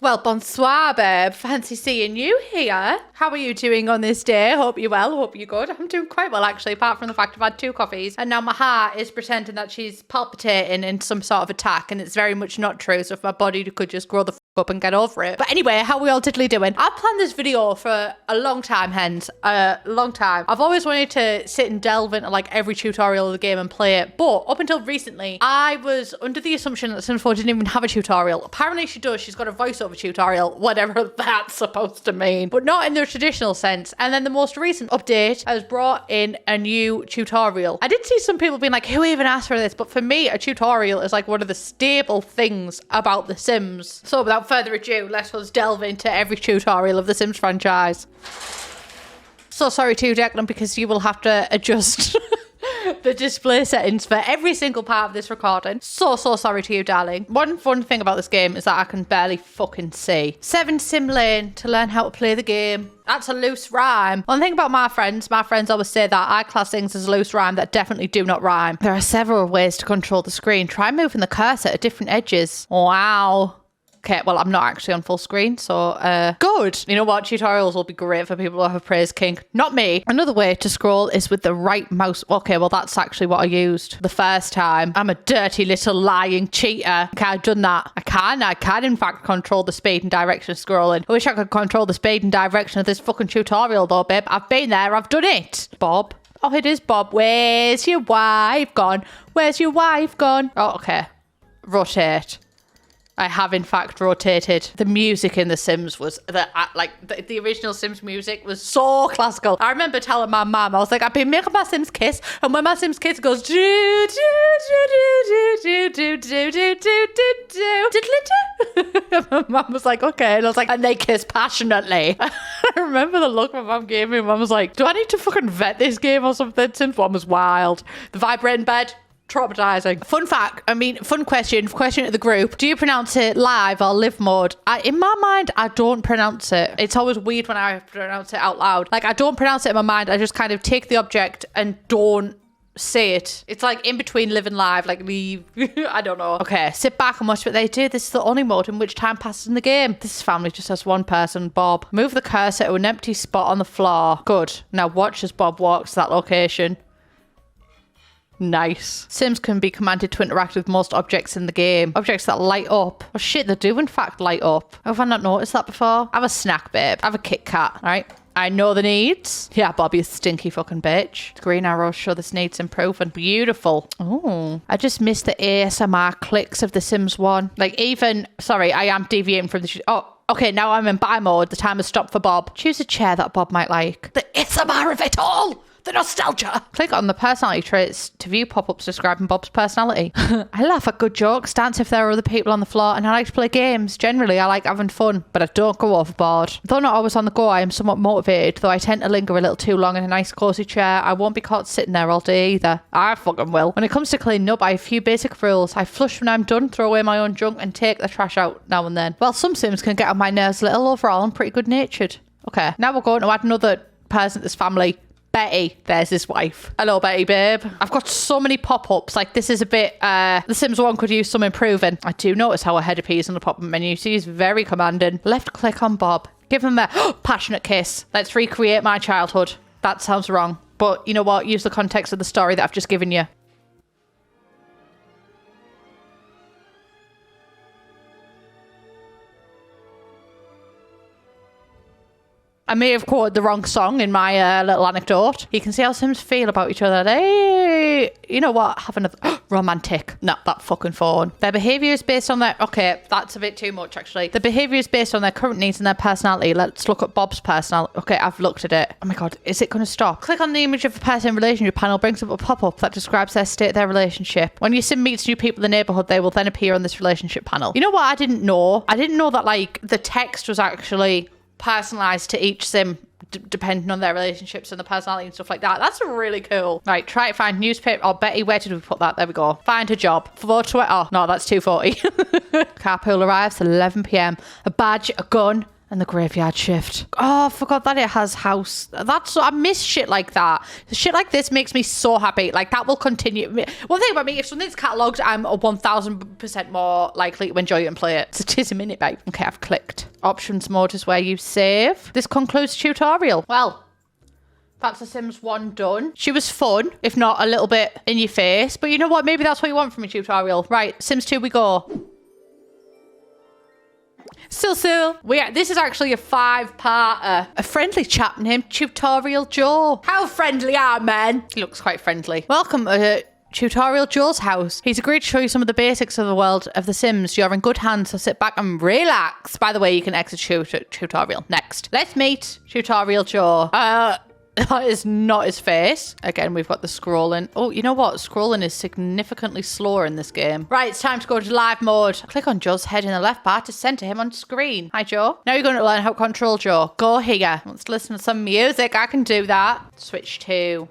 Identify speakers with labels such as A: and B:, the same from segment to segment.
A: Well, bonsoir, babe. Fancy seeing you here. How are you doing on this day? Hope you're well. Hope you're good. I'm doing quite well, actually, apart from the fact I've had 2 coffees. And now my heart is pretending that she's palpitating in some sort of attack. And it's very much not true. So if my body could just grow the up and get over it. But anyway, how are we all diddly doing? I've planned this video for a long time, hence. A long time. I've always wanted to sit and delve into like every tutorial of the game and play it. But up until recently, I was under the assumption that Sims 4 didn't even have a tutorial. Apparently she does. She's got a voiceover tutorial, whatever that's supposed to mean, but not in the traditional sense. And then the most recent update has brought in a new tutorial. I did see some people being like, who even asked for this? But for me, a tutorial is like one of the staple things about The Sims. So without further ado, let us delve into every tutorial of the Sims franchise. So sorry to you, Declan, because you will have to adjust the display settings for every single part of this recording. So sorry to you, darling. One fun thing about this game is that I can barely fucking see. 7 sim lane to learn how to play the game. That's a loose rhyme. One thing about my friends always say that I class things as a loose rhyme that definitely do not rhyme. There are several ways to control the screen. Try moving the cursor at different edges. Wow. Okay, well, I'm not actually on full screen, so good. You know what? Tutorials will be great for people who have a praise kink. Not me. Another way to scroll is with the right mouse. Okay, well, that's actually what I used the first time. I'm a dirty little lying cheater. Okay, I've done that. I can, in fact, control the speed and direction of scrolling. I wish I could control the speed and direction of this fucking tutorial, though, babe. I've been there. I've done it. Bob. Oh, it is Bob. Where's your wife gone? Where's your wife gone? Oh, okay. Rotate. I have in fact rotated. The music in The Sims was the original Sims music was so classical. I remember telling my mum, I was like, I've been making my Sims kiss, and when my Sims kiss goes do do do do do do do do do do. My mum was like, okay, and I was like, and they kiss passionately. I remember the look my mum gave me. Mum was like, do I need to fucking vet this game or something? Sims 1 was wild. The vibrating bed. Traumatizing. Fun fact, fun question to the group. Do you pronounce it live or live mode? In my mind, I don't pronounce it. It's always weird when I pronounce it out loud. Like, I don't pronounce it in my mind. I just kind of take the object and don't say it. It's like in between live and live, like leave. I don't know. Okay, sit back and watch what they do. This is the only mode in which time passes in the game. This family just has one person, Bob. Move the cursor to an empty spot on the floor. Good. Now watch as Bob walks to that location. Nice. Sims can be commanded to interact with most objects in the game. Objects that light up. Oh shit, they do in fact light up. Have I not noticed that before? Have a snack, babe. Have a Kit Kat, right? I know the needs. Yeah, Bob, you stinky fucking bitch. The green arrows show this needs improvement. Beautiful. Oh, I just missed the ASMR clicks of The Sims 1. Like even, sorry, I am deviating from the... Oh, okay, now I'm in buy mode. The timer stopped for Bob. Choose a chair that Bob might like. The ASMR of it all. The nostalgia. Click on the personality traits to view pop-ups describing Bob's personality. I laugh at good jokes, dance if there are other people on the floor, and I like to play games. Generally, I like having fun, but I don't go overboard. Though not always on the go, I am somewhat motivated, though I tend to linger a little too long in a nice cozy chair. I won't be caught sitting there all day either. I fucking will. When it comes to cleaning up, I have a few basic rules. I flush when I'm done, throw away my own junk, and take the trash out now and then. Well, some Sims can get on my nerves a little. Overall, I'm pretty good-natured. Okay, now we're going to add another person to this family. Betty, there's his wife. Hello, Betty, babe. I've got so many pop-ups. Like, this is a bit, The Sims 1 could use some improving. I do notice how a head appears on the pop-up menu. So he's very commanding. Left click on Bob. Give him a passionate kiss. Let's recreate my childhood. That sounds wrong. But you know what? Use the context of the story that I've just given you. I may have quoted the wrong song in my little anecdote. You can see how Sims feel about each other. Hey, you know what? Have another romantic. No, that fucking phone. Their behaviour is based on their... Okay, that's a bit too much, actually. The behaviour is based on their current needs and their personality. Let's look at Bob's personality. Okay, I've looked at it. Oh my God, is it going to stop? Click on the image of a person in relationship panel. Brings up a pop-up that describes their state of their relationship. When your Sim meets new people in the neighbourhood, they will then appear on this relationship panel. You know what I didn't know? I didn't know that, like, the text was actually personalized to each Sim depending on their relationships and the personality and stuff like that. That's really cool. Right, try to find newspaper. Oh, Betty, where did we put that? There we go. Find a job. For to it. Oh, no, that's 2:40. Carpool arrives at 11 p.m. A badge, a gun, And the graveyard shift. Oh, I forgot that it has house. I miss shit like that. Shit like this makes me so happy. Like, that will continue. One thing about me, if something's catalogued, I'm 1000% more likely to enjoy it and play it. So it is a minute, babe. Okay, I've clicked. Options mode is where you save. This concludes tutorial. Well, that's The Sims 1 done. She was fun, if not a little bit in your face. But you know what? Maybe that's what you want from a tutorial. Right, Sims 2 we go. Still. This is actually a 5-parter. A friendly chap named Tutorial Joe. How friendly are men? He looks quite friendly. Welcome to Tutorial Joe's house. He's agreed to show you some of the basics of the world of The Sims. You're in good hands, so sit back and relax. By the way, you can exit tutorial. Next. Let's meet Tutorial Joe. That is not his face. Again, we've got the scrolling. Oh, you know what? Scrolling is significantly slower in this game. Right, it's time to go to live mode. Click on Joe's head in the left bar to center him on screen. Hi, Joe. Now you're going to learn how to control Joe. Go here. Let's listen to some music. I can do that. Switch to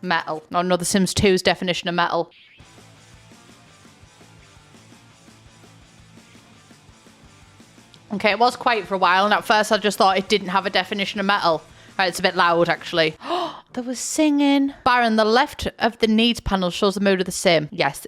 A: metal. Oh, no, The Sims 2's definition of metal. Okay, it was quiet for a while, and at first I just thought it didn't have a definition of metal. Right, it's a bit loud, actually. Oh, there was singing. Bar on the left of the needs panel shows the mood of the sim. Yes,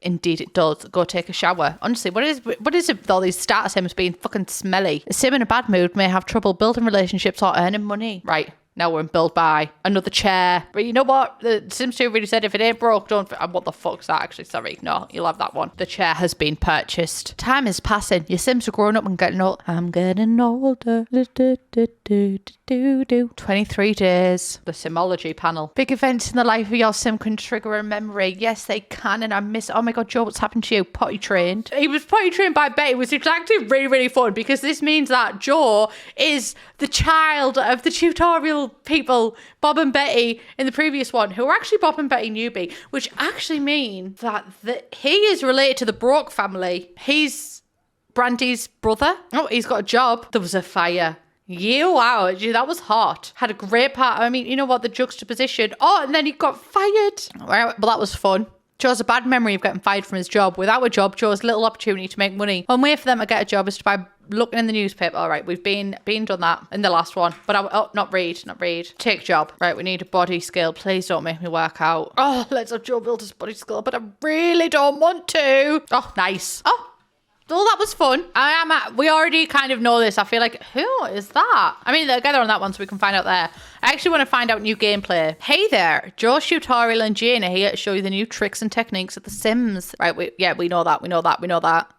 A: indeed it does. Go take a shower. Honestly, what is it with all these starter sims being fucking smelly? A sim in a bad mood may have trouble building relationships or earning money. Right. Now we're in build by another chair. But you know what? The Sims 2 really said if it ain't broke, don't... What the fuck's that actually? Sorry. No, you'll have that one. The chair has been purchased. Time is passing. Your Sims are growing up and getting old. I'm getting older. 23 days. The Simology panel. Big events in the life of your Sim can trigger a memory. Yes, they can. And I miss... Oh my God, Joe, what's happened to you? Potty trained. He was potty trained by Betty, which is actually really, really fun because this means that Joe is the child of the tutorial people, Bob and Betty, in the previous one, who are actually Bob and Betty newbie, which actually mean that he is related to the Broke family. He's Brandy's brother. Oh, he's got a job. There was a fire. Wow, that was hot. Had a great part. I mean, you know what? The juxtaposition. Oh, and then he got fired. Well, that was fun. Joe's a bad memory of getting fired from his job. Without a job, Joe's little opportunity to make money. One way for them to get a job is to by looking in the newspaper. All right, we've been done that in the last one. But not read. Take job. Right, we need a body skill. Please don't make me work out. Oh, let's have Joe build his body skill, but I really don't want to. Oh, nice. Oh, that was fun. We already kind of know this. I feel like, who is that? I mean, they're together on that one, so we can find out there. I actually want to find out new gameplay. Hey there, Joe, Tutorial, and Jane are here to show you the new tricks and techniques of The Sims. Right, we know that.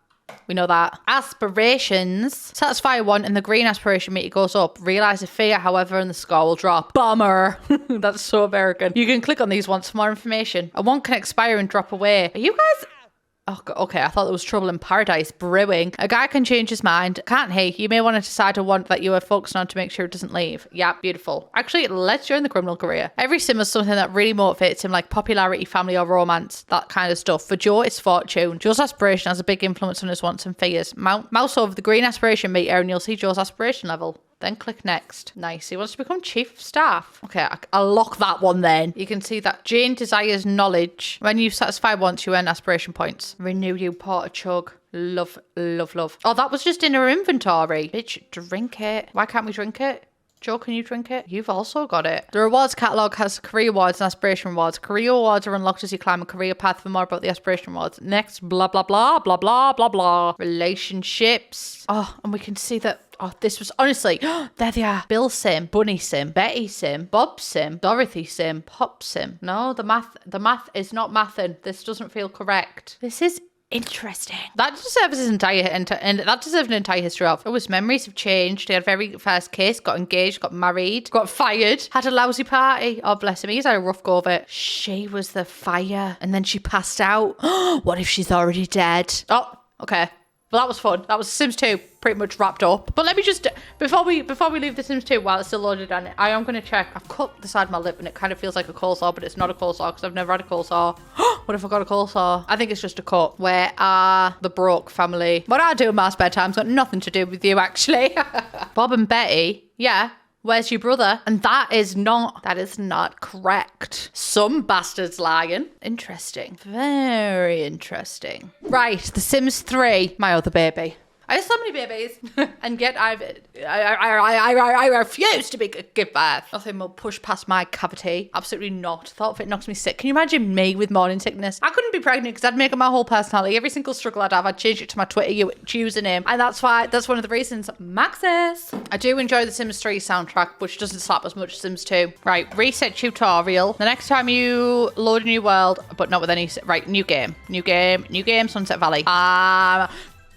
A: Aspirations. Satisfy one and the green aspiration meter goes up. Realize a fear, however, and the score will drop. Bummer. That's so American. You can click on these ones for more information. And one can expire and drop away. Are you guys... Oh, okay, I thought there was trouble in paradise brewing. A guy can change his mind, can't he? You may want to decide on one that you are focused on to make sure it doesn't leave. Yeah, beautiful. Actually, let's join the criminal career. Every sim has something that really motivates him, like popularity, family, or romance, that kind of stuff. For Joe, it's fortune. Joe's aspiration has a big influence on his wants and fears. Mouse over the green aspiration meter and you'll see Joe's aspiration level. Then click next. Nice. He wants to become chief of staff. Okay, I'll lock that one then. You can see that Jane desires knowledge. When you satisfy once, you earn aspiration points. Renew you porter chug. Love. Oh, that was just in her inventory. Bitch, drink it. Why can't we drink it? Joe, can you drink it? You've also got it. The rewards catalogue has career awards and aspiration rewards. Career awards are unlocked as you climb a career path. For more about the aspiration rewards. Next, blah, blah, blah, blah, blah, blah, blah. Relationships. Oh, and we can see that. Oh, this was honestly, there they are. Bill Sim, Bunny Sim, Betty Sim, Bob Sim, Dorothy Sim, Pop Sim. No, the math is not mathin'. This doesn't feel correct. This is interesting. That deserves his entire and that deserves an entire history of. Oh, his memories have changed. He had very first kiss, got engaged, got married, got fired, had a lousy party. Oh, bless him. He's had a rough go of it. She was the fire, and then she passed out. What if she's already dead? Oh, okay. Well, that was fun. That was Sims 2 pretty much wrapped up. But let me just, before we leave the Sims 2 while it's still loaded on it, I am going to check. I've cut the side of my lip and it kind of feels like a coleslaw, but it's not a coleslaw because I've never had a coleslaw. What if I got a coleslaw? I think it's just a cut. Where are the Broke family? What I do in my spare time's got nothing to do with you, actually. Bob and Betty, yeah. Where's your brother? And that is not correct. Some bastard's lying. Interesting. Very interesting. Right, The Sims 3, my other baby. I have so many babies, and yet I refuse to give birth. Nothing will push past my cavity. Absolutely not. Thought of it knocks me sick. Can you imagine me with morning sickness? I couldn't be pregnant because I'd make up my whole personality. Every single struggle I'd have, I'd change it to my Twitter username, and that's one of the reasons. Maxis. I do enjoy the Sims 3 soundtrack, which doesn't slap as much as Sims 2. Right, reset tutorial. The next time you load a new world, but not with any. Right, new game, Sunset Valley.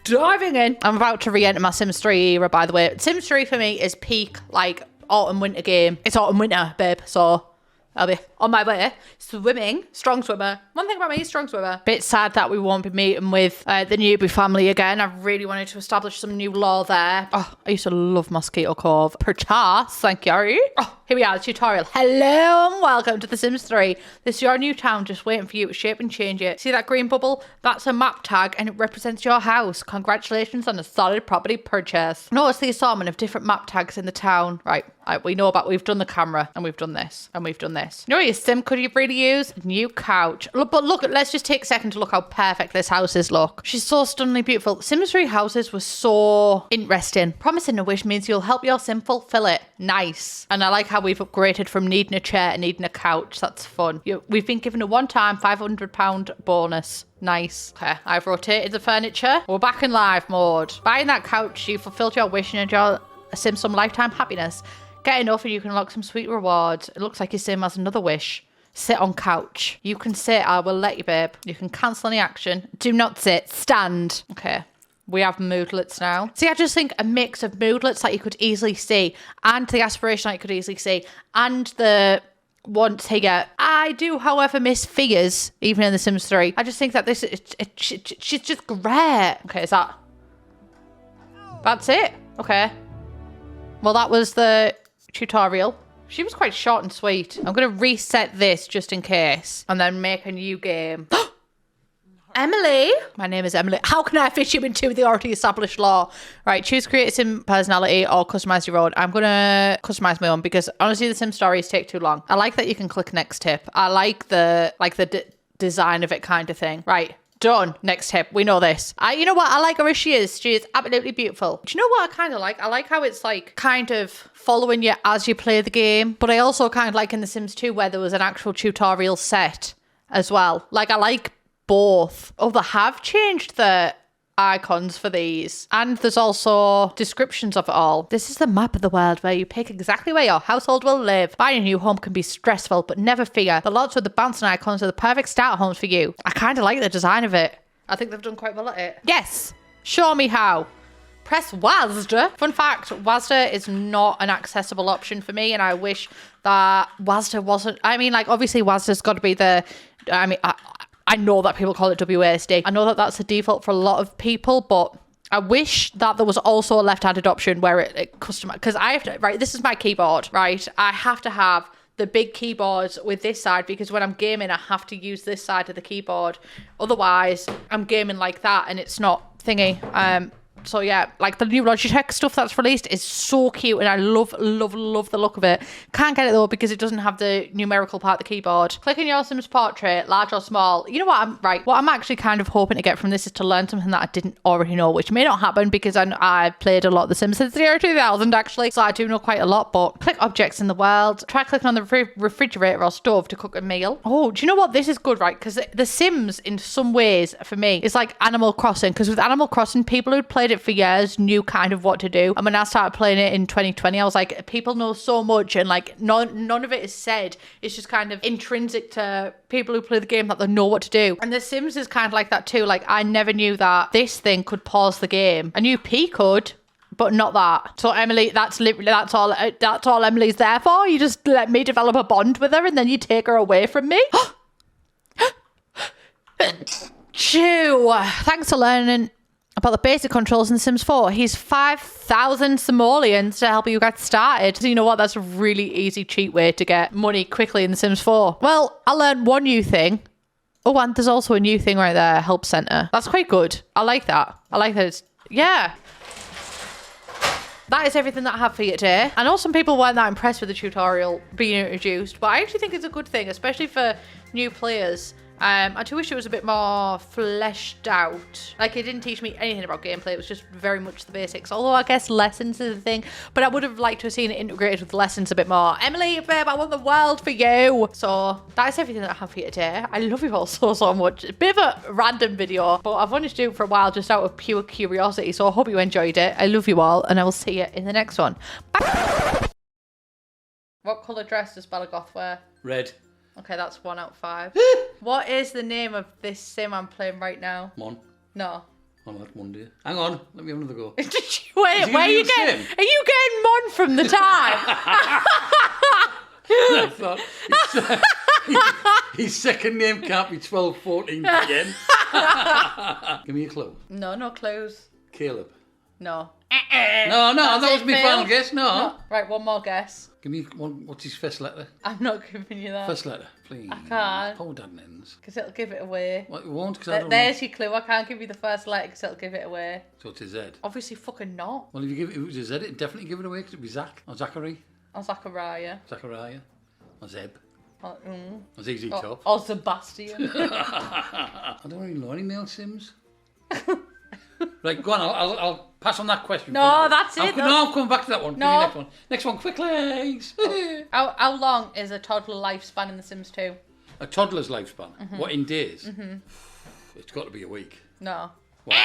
A: Diving in. I'm about to re-enter my Sims 3 era, by the way. Sims 3 for me is peak, like, autumn winter game. It's autumn winter, babe, so I'll be on my way. Swimming. Strong swimmer. One thing about me, strong swimmer. Bit sad that we won't be meeting with the newbie family again. I really wanted to establish some new law there. Oh, I used to love Mosquito Cove. Perchance, thank you. Oh, here we are, the tutorial. Hello and welcome to The Sims 3. This is your new town, just waiting for you to shape and change it. See that green bubble? That's a map tag and it represents your house. Congratulations on a solid property purchase. Notice the assortment of different map tags in the town. Right, we've done the camera and we've done this and we've done this. You know what your sim could you really use? New couch. But look, let's just take a second to look how perfect this house is. Look, she's so stunningly beautiful. Sims 3 houses were so interesting. Promising a wish means you'll help your sim fulfill it. Nice. And I like how we've upgraded from needing a chair to needing a couch. That's fun. We've been given a one-time £500 bonus. Nice. Okay, I've rotated the furniture. We're back in live mode. Buying that couch, you fulfilled your wish and your sim some lifetime happiness. Get enough and you can unlock some sweet rewards. It looks like your sim has another wish. Sit on couch. You can sit. I will let you, babe. You can cancel any action. Do not sit. Stand. Okay. We have moodlets now. See, I just think a mix of moodlets that you could easily see and the aspiration that you could easily see and the want here. I do, however, miss figures, even in The Sims 3. I just think that she's just great. Okay, that's it? Okay. Well, that was the tutorial. She was quite short and sweet. I'm going to reset this just in case and then make a new game. Emily. My name is Emily. How can I fit you into the already established law? Right, choose create sim personality or customize your own. I'm going to customize my own because honestly the sim stories take too long. I like that you can click next tip. I like the design of it kind of thing. Right. Done. Next tip. We know this. You know what? I like her as she is. She is absolutely beautiful. Do you know what I kind of like? I like how it's like kind of following you as you play the game. But I also kind of like in The Sims 2 where there was an actual tutorial set as well. Like I like both. Oh, they have changed the icons for these. And there's also descriptions of it all. This is the map of the world where you pick exactly where your household will live. Buying a new home can be stressful, but never fear. The lots with the bouncing icons are the perfect start homes for you. I kind of like the design of it. I think they've done quite well at it. Yes! Show me how. Press WASD. Fun fact, WASD is not an accessible option for me, and I wish that WASD wasn't. I mean, like, obviously WASD's got to be the... I know that people call it WASD. I know that that's the default for a lot of people, but I wish that there was also a left-handed option where it customized, because I have to, right, this is my keyboard, right? I have to have the big keyboards with this side because when I'm gaming, I have to use this side of the keyboard. Otherwise, I'm gaming like that and it's not thingy. So yeah, like the new Logitech stuff that's released is so cute and I love the look of it. Can't get it though because it doesn't have the numerical part of the keyboard. Click on your Sims portrait, large or small. You know what what I'm actually kind of hoping to get from this is to learn something that I didn't already know, which may not happen because I played a lot of The Sims since the year 2000 actually, so I do know quite a lot. But click objects in the world. Try clicking on the refrigerator or stove to cook a meal. Oh, do you know what? This is good, right? Because The Sims in some ways for me is like Animal Crossing, because with Animal Crossing people who'd played it for years knew kind of what to do, and when I started playing it in 2020 I was like, people know so much and like none of it is said. It's just kind of intrinsic to people who play the game that they know what to do. And The Sims is kind of like that too. Like I never knew that this thing could pause the game. I knew P could, but not that. So Emily, that's all Emily's there for. You just let me develop a bond with her and then you take her away from me. Chew. Thanks for learning about the basic controls in The Sims 4. He's 5,000 simoleons to help you get started. So you know what? That's a really easy cheat way to get money quickly in The Sims 4. Well, I learned one new thing. Oh, and there's also a new thing right there, help center. That's quite good. I like that. I like that it's, yeah. That is everything that I have for you today. I know some people weren't that impressed with the tutorial being introduced, but I actually think it's a good thing, especially for new players. I do wish it was a bit more fleshed out. Like, it didn't teach me anything about gameplay. It was just very much the basics. Although I guess lessons is a thing. But I would have liked to have seen it integrated with lessons a bit more. Emily, babe, I want the world for you. So that is everything that I have for you today. I love you all so much. A bit of a random video, but I've wanted to do it for a while just out of pure curiosity. So I hope you enjoyed it. I love you all, and I will see you in the next one. Bye. What colour dress does Bella Goth wear?
B: Red.
A: Okay, that's 1 out of 5. What is the name of this sim I'm playing right now?
B: Mon.
A: No.
B: Oh, that's Monday. Hang on, let me have another go.
A: Wait, where are you getting? Are you getting Mon from the time?
B: I thought his second name can't be 1214 again. Give me a clue.
A: No clues.
B: Caleb.
A: No.
B: No, that was my final guess. No.
A: Right, one more guess.
B: Give me one. What's his first letter?
A: I'm not giving you that.
B: First letter, please.
A: I can't.
B: Hold that ends.
A: Because it'll give it away.
B: Well, it won't, because I don't know.
A: There's your clue. I can't give you the first letter because it'll give it away.
B: So it's a Z.
A: Obviously fucking not.
B: Well, if it was a Z, it'd definitely give it away, because it'd be Zach, or Zachary.
A: Or Zachariah.
B: Zachariah. Or Zeb.
A: Or
B: ZZ Top.
A: Or Sebastian.
B: I don't really know any male Sims. Right, go on, I'll pass on that question.
A: No, that's it.
B: I'm coming back to that one.
A: No.
B: Give me next one. Next one, quick legs.
A: How long is a toddler lifespan in The Sims 2?
B: A toddler's lifespan? What, in days? It's got to be a week.
A: No.
B: What?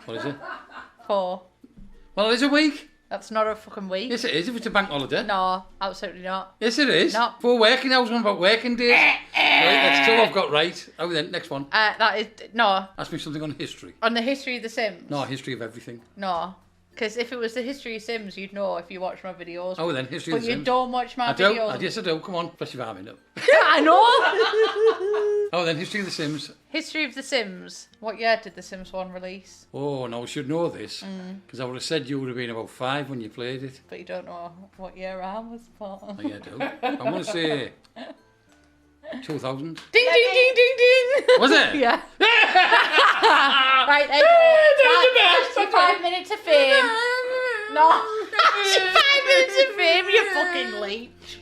B: What is it?
A: 4.
B: Well, it is a week.
A: That's not a fucking week.
B: Yes, it is, if it's a bank holiday.
A: No, absolutely not.
B: Yes, it is.
A: No.
B: For working hours, one about working days. Right, that's two I've got right. Oh, then, next one.
A: That is... No.
B: Ask me something on history.
A: On the history of The Sims?
B: No, history of everything.
A: No. Because if it was the history of Sims, you'd know if you watch my videos.
B: Oh, then history of
A: But
B: the Sims.
A: you don't watch my videos.
B: Yes, I do. Come on, press your arm in up.
A: I know.
B: Oh, then history of the Sims.
A: History of The Sims. What year did The Sims 1 release?
B: Oh, no, I should know this. Because I would have said you would have been about 5 when you played it.
A: But you don't know what year I was born.
B: Oh, yeah, I do. I'm going to say 2000.
A: Ding, ding, ding, ding, ding.
B: Was it?
A: Yeah. Right, there you go. That's 5 minutes of fame. No. 5 minutes of fame, you fucking leech.